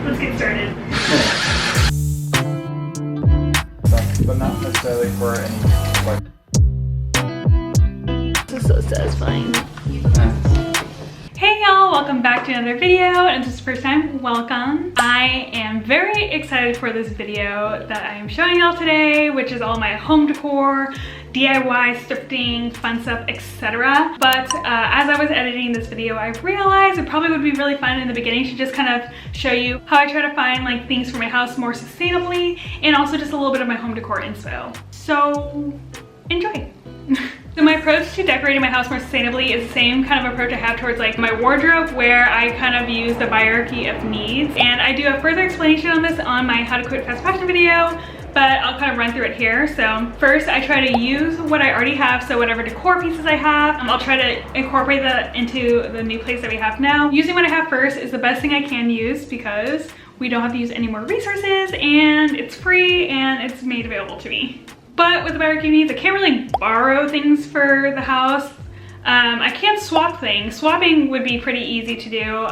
let's get started. But not necessarily for any, like... This is so satisfying. Hey y'all, welcome back to another video, and if this is the first time, welcome. I am very excited for this video that I am showing y'all today, which is all my home decor, DIY, thrifting, fun stuff, etc. But as I was editing this video, I realized it probably would be really fun in the beginning to just kind of show you how I try to find like things for my house more sustainably, and also just a little bit of my home decor inspo. So enjoy. So my approach to decorating my house more sustainably is the same kind of approach I have towards like my wardrobe, where I kind of use the hierarchy of needs. And I do a further explanation on this on my how to quit fast fashion video, but I'll kind of run through it here. So first, I try to use what I already have. So whatever decor pieces I have, I'll try to incorporate that into the new place that we have now. Using what I have first is the best thing I can use because we don't have to use any more resources, and it's free and it's made available to me. But with the hierarchy of needs, I can't really borrow things for the house. I can't swap things. Swapping would be pretty easy to do.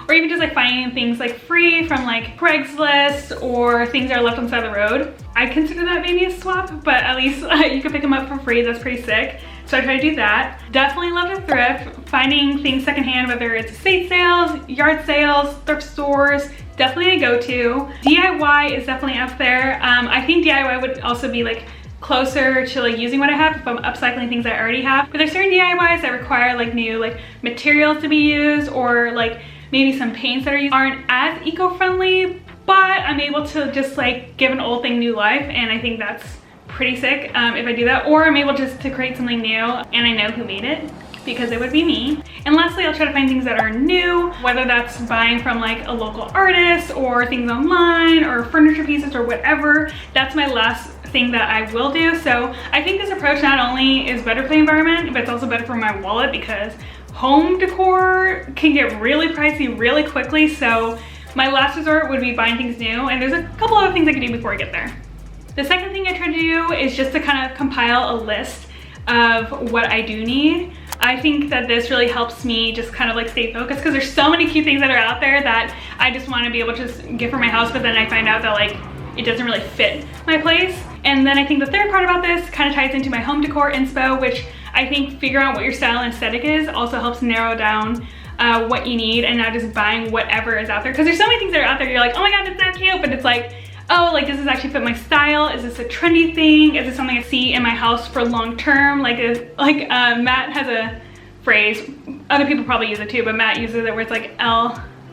Or even just like finding things like free from like Craigslist or things that are left on the side of the road. I consider that maybe a swap, but at least you can pick them up for free. That's pretty sick. So I try to do that. Definitely love to thrift. Finding things secondhand, whether it's estate sales, yard sales, thrift stores, definitely a go-to. DIY is definitely up there. I think DIY would also be like closer to like using what I have if I'm upcycling things I already have. But there's certain DIYs that require like new like materials to be used, or like maybe some paints that aren't as eco-friendly, but I'm able to just like give an old thing new life, and I think that's pretty sick if I do that. Or I'm able just to create something new and I know who made it, because it would be me. And lastly, I'll try to find things that are new, whether that's buying from like a local artist or things online or furniture pieces or whatever. That's my last thing that I will do. So I think this approach not only is better for the environment, but it's also better for my wallet, because home decor can get really pricey really quickly. So my last resort would be buying things new, and there's a couple other things I can do before I get there. The second thing I try to do is just to kind of compile a list of what I do need. I think that this really helps me just kind of like stay focused, because there's so many cute things that are out there that I just want to be able to just get for my house, but then I find out that like it doesn't really fit my place. And then I think the third part about this kind of ties into my home decor inspo, which I think figuring out what your style and aesthetic is also helps narrow down what you need, and not just buying whatever is out there. Because there's so many things that are out there, you're like, oh my god, it's that cute, but it's like, oh, like does this actually fit my style? Is this a trendy thing? Is this something I see in my house for long term? Like Matt has a phrase, other people probably use it too, but Matt uses it where it's like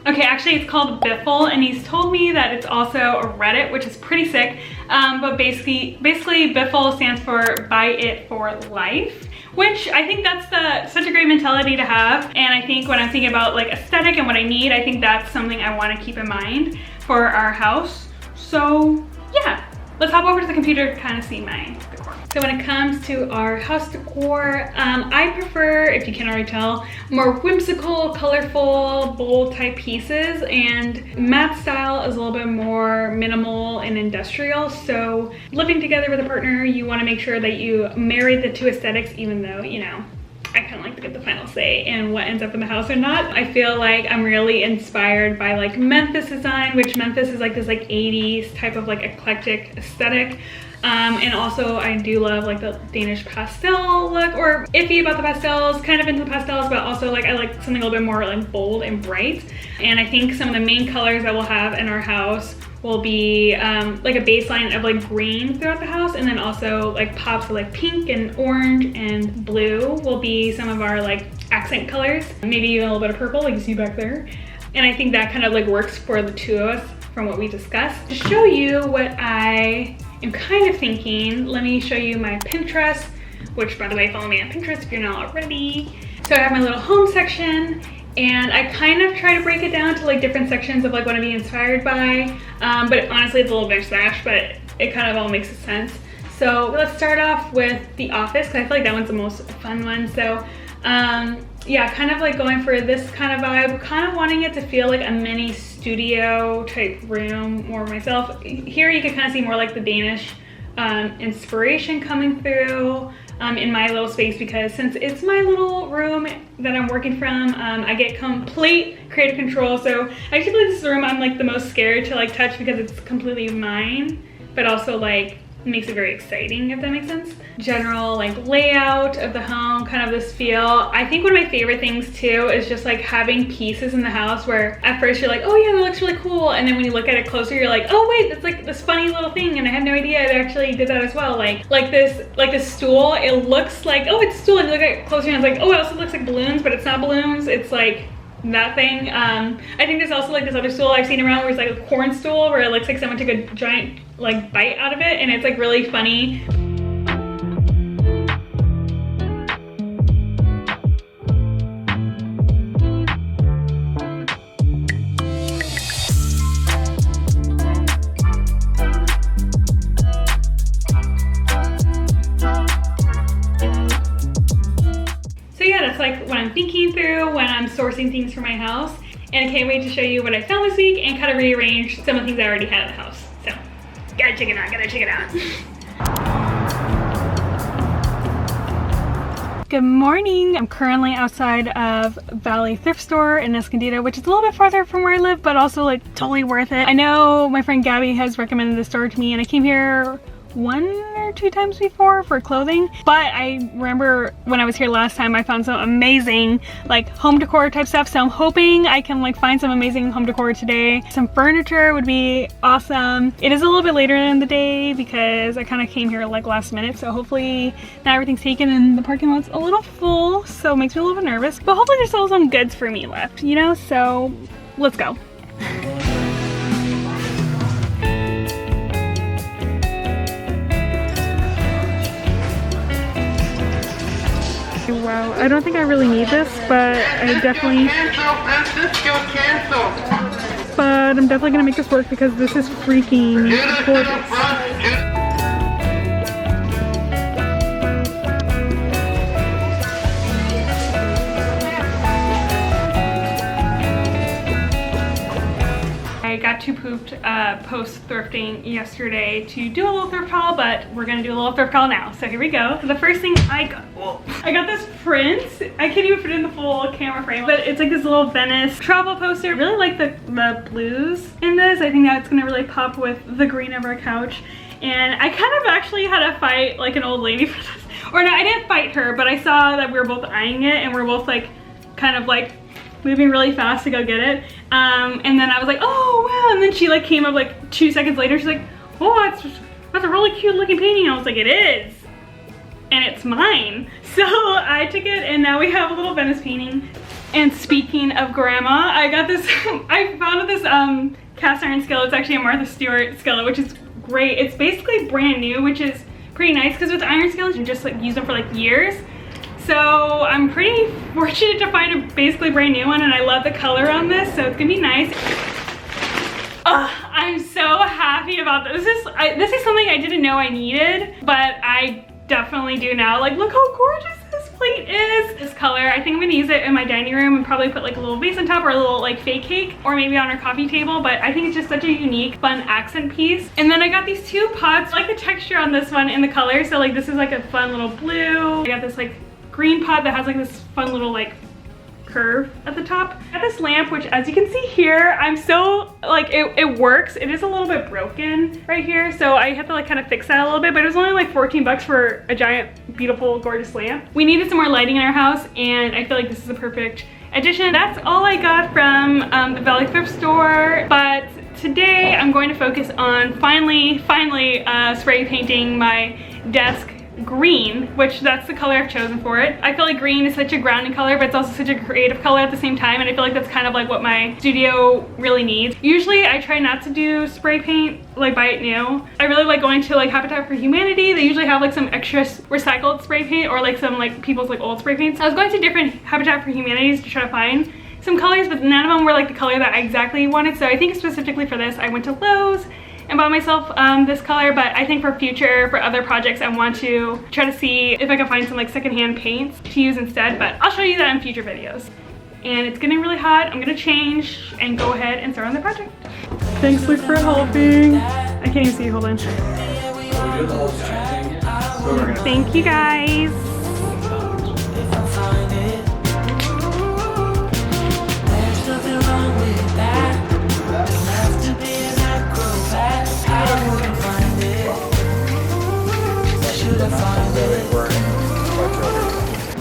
okay, actually it's called Biffle, and he's told me that it's also a Reddit, which is pretty sick. But basically Biffle stands for buy it for life, which I think that's such a great mentality to have. And I think when I'm thinking about like aesthetic and what I need, I think that's something I want to keep in mind for our house. So yeah, let's hop over to the computer to kind of see my decor. So when it comes to our house decor, I prefer, if you can't already tell, more whimsical, colorful, bold type pieces, and Matt's style is a little bit more minimal and industrial. So living together with a partner, you want to make sure that you marry the two aesthetics, even though, you know, I kind of like to get the final say in what ends up in the house or not. I feel like I'm really inspired by like Memphis design, which Memphis is like this like 80s type of like eclectic aesthetic. And also I do love like the Danish pastel look, or iffy about the pastels, kind of into the pastels, but also like I like something a little bit more like bold and bright. And I think some of the main colors that we'll have in our house will be like a baseline of like green throughout the house, and then also like pops of like pink and orange and blue will be some of our like accent colors. Maybe even a little bit of purple like you see back there. And I think that kind of like works for the two of us from what we discussed. To show you what I am kind of thinking, let me show you my Pinterest, which by the way, follow me on Pinterest if you're not already. So I have my little home section, and I kind of try to break it down to like different sections of like what I'm being inspired by. But honestly, it's a little bit smash, but it kind of all makes sense. So let's start off with the office, because I feel like that one's the most fun one. So yeah, kind of like going for this kind of vibe, kind of wanting it to feel like a mini studio type room more myself. Here you can kind of see more like the Danish inspiration coming through. in my little space, because since it's my little room that I'm working from, I get complete creative control. So I actually believe this is the room I'm like the most scared to like touch, because it's completely mine, but also like makes it very exciting, if that makes sense. General like layout of the home, kind of this feel. I think one of my favorite things too is just like having pieces in the house where at first you're like, oh yeah, that looks really cool, and then when you look at it closer you're like, oh wait, that's like this funny little thing, and I had no idea it actually did that as well. Like this stool, it looks like, oh, it's a stool, and you look at it closer and it's like, oh, it also looks like balloons, but it's not balloons, it's like that thing. I think there's also like this other stool I've seen around where it's like a corn stool, where it looks like someone took a giant like bite out of it, and it's like really funny. So yeah, that's like what I'm thinking through when I'm sourcing things for my house, and I can't wait to show you what I found this week and kind of rearrange some of the things I already had in the house. So gotta check it out. Good morning. I'm currently outside of Valley Thrift Store in Escondido, which is a little bit farther from where I live, but also like totally worth it. I know my friend Gabby has recommended this store to me, and I came here 1 or 2 times before for clothing, but I remember when I was here last time I found some amazing like home decor type stuff, so I'm hoping I can like find some amazing home decor today. Some furniture would be awesome. It is a little bit later in the day because I kind of came here like last minute, so hopefully not everything's taken and the parking lot's a little full, so it makes me a little bit nervous, but hopefully there's still some goods for me left, you know, so let's go. Wow, I don't think I really need this, but I definitely... But I'm definitely gonna make this work because this is freaking gorgeous. I got too pooped post thrifting yesterday to do a little thrift haul, but we're gonna do a little thrift haul now. So here we go. So the first thing I got this print. I can't even put it in the full camera frame, but it's like this little Venice travel poster. I really like the blues in this. I think that's gonna really pop with the green of our couch. And I kind of actually had to fight like an old lady for this. Or no, I didn't fight her, but I saw that we were both eyeing it and we're both like kind of like moving really fast to go get it. And then I was like, oh wow, and then she like came up like 2 seconds later, she's like, oh, that's a really cute looking painting. I was like, it is, and it's mine. So I took it and now we have a little Venice painting. And speaking of grandma, I got this, I found this cast iron skillet. It's actually a Martha Stewart skillet, which is great. It's basically brand new, which is pretty nice because with iron skillets you just like use them for like years. So I'm pretty fortunate to find a basically brand new one, and I love the color on this, so it's gonna be nice. I'm so happy about this. This is something I didn't know I needed, but I definitely do now. Like, look how gorgeous this plate is. This color, I think I'm gonna use it in my dining room and probably put like a little vase on top or a little like fake cake, or maybe on our coffee table, but I think it's just such a unique, fun accent piece. And then I got these 2 pots. I like the texture on this one and the color, so like this is like a fun little blue. I got this like green pot that has like this fun little like curve at the top. I got this lamp, which as you can see here, I'm so like, it works. It is a little bit broken right here, so I have to like kind of fix that a little bit, but it was only like 14 bucks for a giant, beautiful, gorgeous lamp. We needed some more lighting in our house, and I feel like this is a perfect addition. That's all I got from the Valley Thrift Store, but today I'm going to focus on finally spray painting my desk green, which that's the color I've chosen for it. I feel like green is such a grounding color, but it's also such a creative color at the same time, and I feel like that's kind of like what my studio really needs. Usually I try not to do spray paint, like buy it new. I really like going to like Habitat for Humanity. They usually have like some extra recycled spray paint or like some like people's like old spray paints. I was going to different Habitat for Humanities to try to find some colors, but none of them were like the color that I exactly wanted. So I think specifically for this, I went to Lowe's and bought myself this color, but I think for other projects, I want to try to see if I can find some like secondhand paints to use instead, but I'll show you that in future videos. And it's getting really hot. I'm gonna change and go ahead and start on the project. Thanks, Luke, for helping. I can't even see you, hold on. So we're gonna Thank you guys.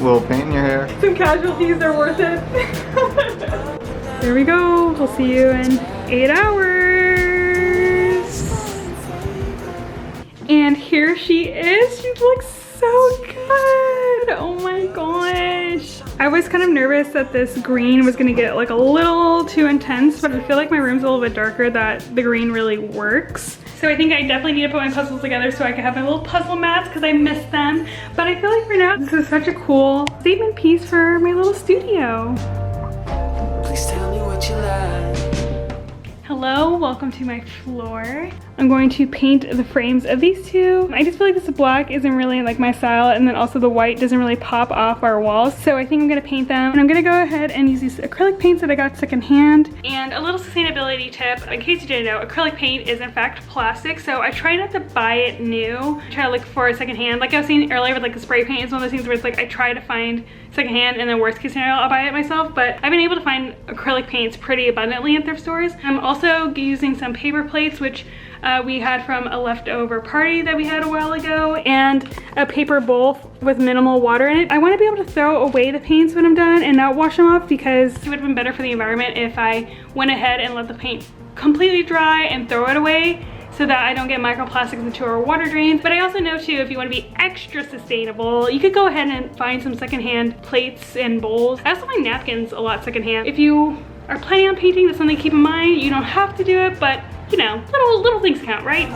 little paint in your hair. Some casualties are worth it. There we go. We'll see you in 8 hours. And here she is. She looks so good. Oh my gosh. I was kind of nervous that this green was gonna get like a little too intense, but I feel like my room's a little bit darker that the green really works. So I think I definitely need to put my puzzles together so I can have my little puzzle mats because I miss them. But I feel like for now, this is such a cool statement piece for my little studio. Please tell me what you like. Hello, welcome to my floor. I'm going to paint the frames of these two. I just feel like this black isn't really like my style, and then also the white doesn't really pop off our walls. So I think I'm gonna paint them, and I'm gonna go ahead and use these acrylic paints that I got secondhand. And a little sustainability tip, in case you didn't know, acrylic paint is in fact plastic, so I try not to buy it new. I try to look for it secondhand. Like I was saying earlier with like the spray paint, it's one of those things where it's like I try to find secondhand, and then worst case scenario, I'll buy it myself. But I've been able to find acrylic paints pretty abundantly at thrift stores. I'm also using some paper plates, which we had from a leftover party that we had a while ago, and a paper bowl with minimal water in it. I want to be able to throw away the paints when I'm done and not wash them off, because it would have been better for the environment if I went ahead and let the paint completely dry and throw it away, so that I don't get microplastics into our water drains. But I also know too, if you want to be extra sustainable, you could go ahead and find some secondhand plates and bowls. I also find napkins a lot secondhand. If you are planning on painting, that's something to keep in mind. You don't have to do it, but you know, little things count, right?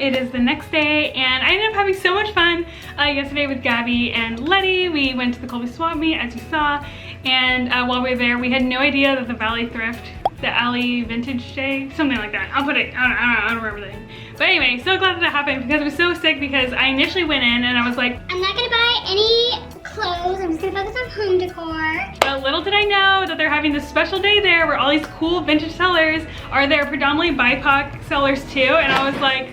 It is the next day, and I ended up having so much fun yesterday with Gabby and Letty. We went to the Colby Swap Meet, as you saw, and while we were there, we had no idea that the Valley Thrift, the Alley Vintage Day, something like that. I'll put it, I don't remember the name. But anyway, so glad that it happened, because I was so sick, because I initially went in and I was like, I'm not gonna buy any clothes, I'm just gonna focus on home decor. But little did I know that they're having this special day there where all these cool vintage sellers are there, predominantly BIPOC sellers too, and I was like,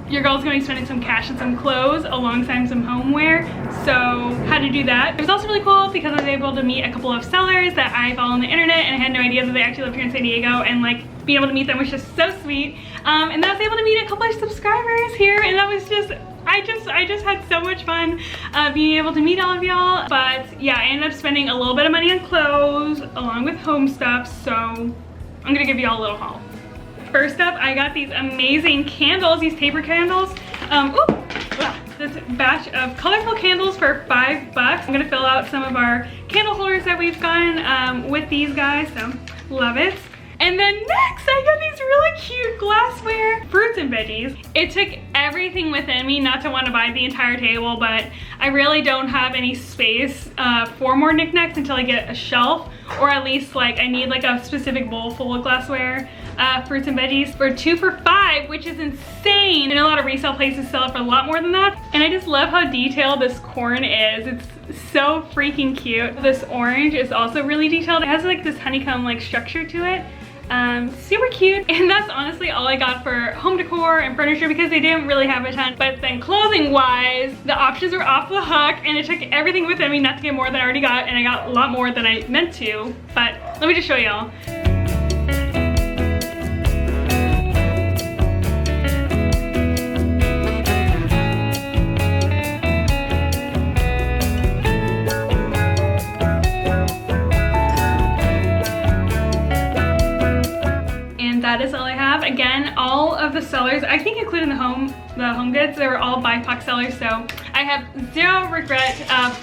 your girl's gonna be spending some cash on some clothes alongside some homeware, so had to do that. It was also really cool because I was able to meet a couple of sellers that I follow on the internet, and I had no idea that they actually lived here in San Diego, and like being able to meet them was just so sweet. And then I was able to meet a couple of subscribers here, and that was just, I just had so much fun being able to meet all of y'all. But yeah, I ended up spending a little bit of money on clothes along with home stuff, so I'm gonna give y'all a little haul. First up, I got these amazing candles, these taper candles. This batch of colorful candles for $5. I'm gonna fill out some of our candle holders that we've gotten with these guys, so love it. And then next, I got these really cute glassware, fruits and veggies. It took everything within me not to want to buy the entire table, but I really don't have any space for more knickknacks until I get a shelf, or at least like I need like a specific bowl full of glassware. fruits and veggies for 2 for $5, which is insane. And a lot of resale places sell it for a lot more than that. And I just love how detailed this corn is. It's so freaking cute. This orange is also really detailed. It has like this honeycomb like structure to it. Super cute. And that's honestly all I got for home decor and furniture because they didn't really have a ton. But then clothing wise, the options were off the hook and it took everything within me not to get more than I already got, and I got a lot more than I meant to. But let me just show y'all. That is all I have. Again, all of the sellers, I think including the home goods, they were all BIPOC sellers, so I have zero regret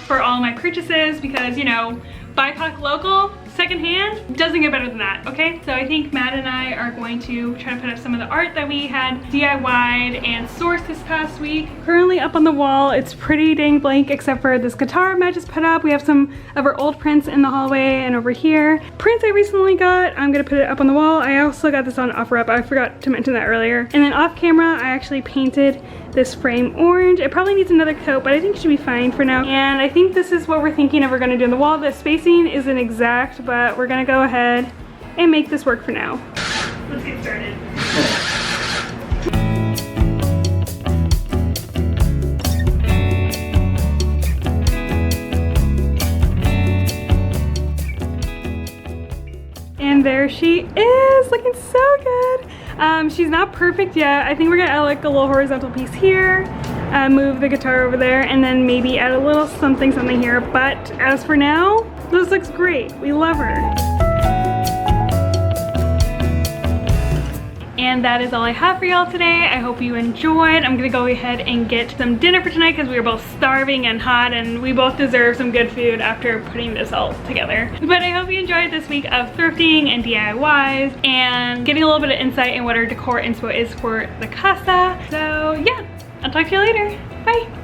for all my purchases because, you know, BIPOC local, secondhand, doesn't get better than that, okay? So I think Matt and I are going to try to put up some of the art that we had DIY'd and sourced this past week. Currently up on the wall, it's pretty dang blank except for this guitar Matt just put up. We have some of our old prints in the hallway and over here. Prints I recently got, I'm gonna put it up on the wall. I also got this on OfferUp, I forgot to mention that earlier. And then off camera, I actually painted this frame orange. It probably needs another coat, but I think it should be fine for now. And I think this is what we're thinking of we're gonna do on the wall. The spacing isn't exact, but we're gonna go ahead and make this work for now. Let's get started. And there she is, looking so good. She's not perfect yet. I think we're gonna add like a little horizontal piece here, move the guitar over there, and then maybe add a little something here. But as for now, this looks great. We love her. And that is all I have for y'all today. I hope you enjoyed. I'm gonna go ahead and get some dinner for tonight because we were both starving and hot and we both deserve some good food after putting this all together. But I hope you enjoyed this week of thrifting and DIYs and getting a little bit of insight in what our decor inspo is for the casa. So yeah, I'll talk to you later. Bye.